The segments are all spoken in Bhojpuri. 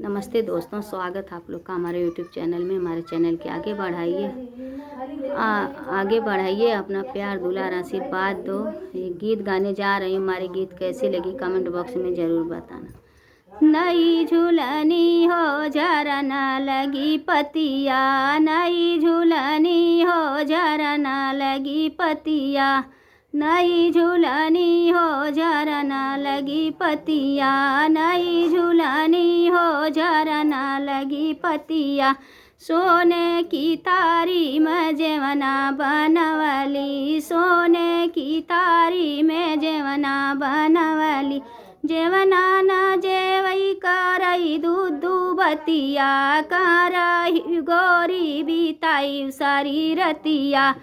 नमस्ते दोस्तों, स्वागत है आप लोग का हमारे यूट्यूब चैनल में। हमारे चैनल के आगे बढ़ाइए अपना प्यार दुलार आशीर्वाद दो। ये गीत गाने जा रही हूँ, हमारे गीत कैसी लगी कमेंट बॉक्स में ज़रूर बताना। नई झूलनी हो जरा ना लगी पतिया, नई झूलनी हो जरा ना लगी पतिया, नई झूलनी हो जरा ना लगी पतिया, नई झूलनी हो जरा ना लगी पतिया। सोने की थारी में जेवना बनवली, सोने की थारी में जेवना बनवली, जेवना न जेवई करई दूध बतिया, करही गोरी बिताई सारी रतिया,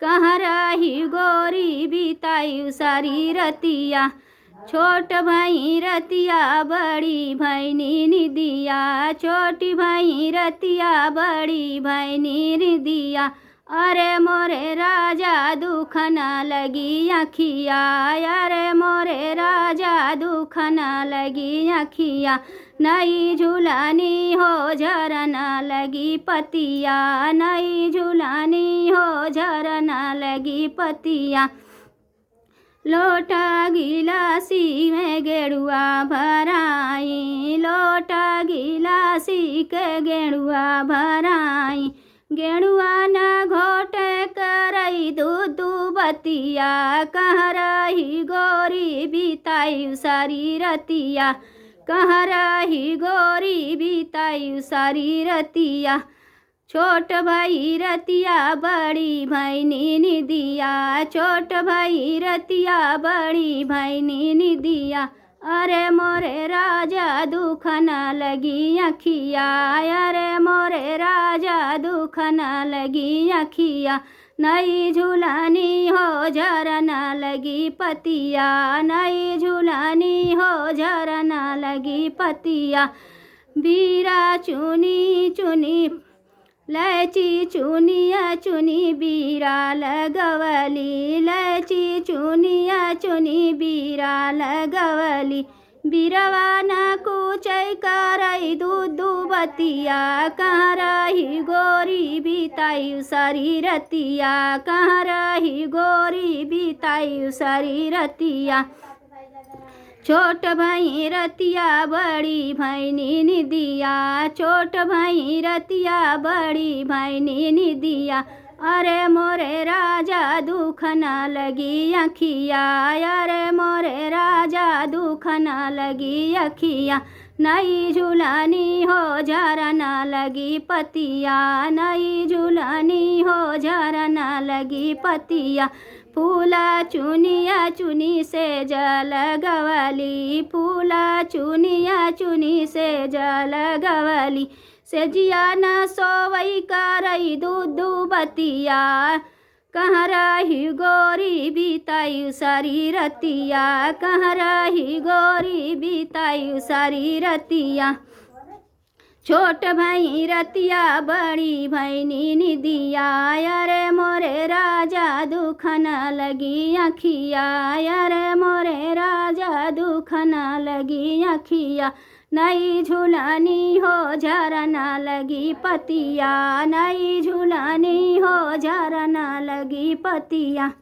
कहाँ रही गोरी बिताई सारी रतिया। छोट भाई रतिया बड़ी भैनी निदिया, छोटी भाई रतिया बड़ी भैनी निदिया। अरे मोरे राजा दुख न लगी अखिया, अरे मोरे राजा दुख न लगी अखिया। नई झूलनी हो जरा ना लगी पतिया, नई झूलनी हो जरा ना लगी पतिया। लोटा गिलासी में गेड़ुआ भराई, लोटा गिलासी के गेड़ुआ भराई, गेड़ुआ न घोटे करई दूध बतिया, कहाँ रही गोरी बिताई सारी रतिया, कहाँ रही गोरी बिताई सारी रतिया। छोट भाई रतिया बड़ी भैनी निदिया, छोट भाई रतिया बड़ी भैनी निदिया। अरे मोरे राजा दुख न लगी अखिया, अरे मोरे राजा दुख न लगी अखिया। नई झूलनी हो जरा ना लगी पतिया, नई झूलनी हो जरा ना लगी पतिया। बीरा चुनी चुनी लैची चुनिया चुनी बीरा लगवली, लैची चुनिया चुनी बीरा लगवली। बीरवा न कुचै करई दूध बतिया, कहाँ रही गोरी बिताई सारी रतिया, कहाँ रही गोरी बिताई सारी रतिया। छोट भाई रतिया बड़ी भैनी निदिया, छोट भाई रतिया बड़ी भैनी निदिया। अरे मोरे राजा दुख न लगी अखिया, अरे मोरे राजा दुख न लगी अखिया। नई झूलनी हो जरा ना लगी पतिया, नई झूलनी हो जरा ना लगी पतिया। फूला चुनिया चुनी से जल गवली, फूला चुनिया चुनी से जल गवली। से जिया न सोवई करई दूध बतिया, कहाँ रही गोरी बिताई सारी रतिया, कहाँ रही गोरी बिताई सारी रतिया। छोट भाई रतिया बड़ी भैनी निदिया, अरे मोरे राजा दुख न लगी अखिया, अरे मोरे राजा दुख न लगी अखिया। नई झूलनी हो जरा ना लगी पतिया, नई झूलनी हो जरा ना लगी पतिया।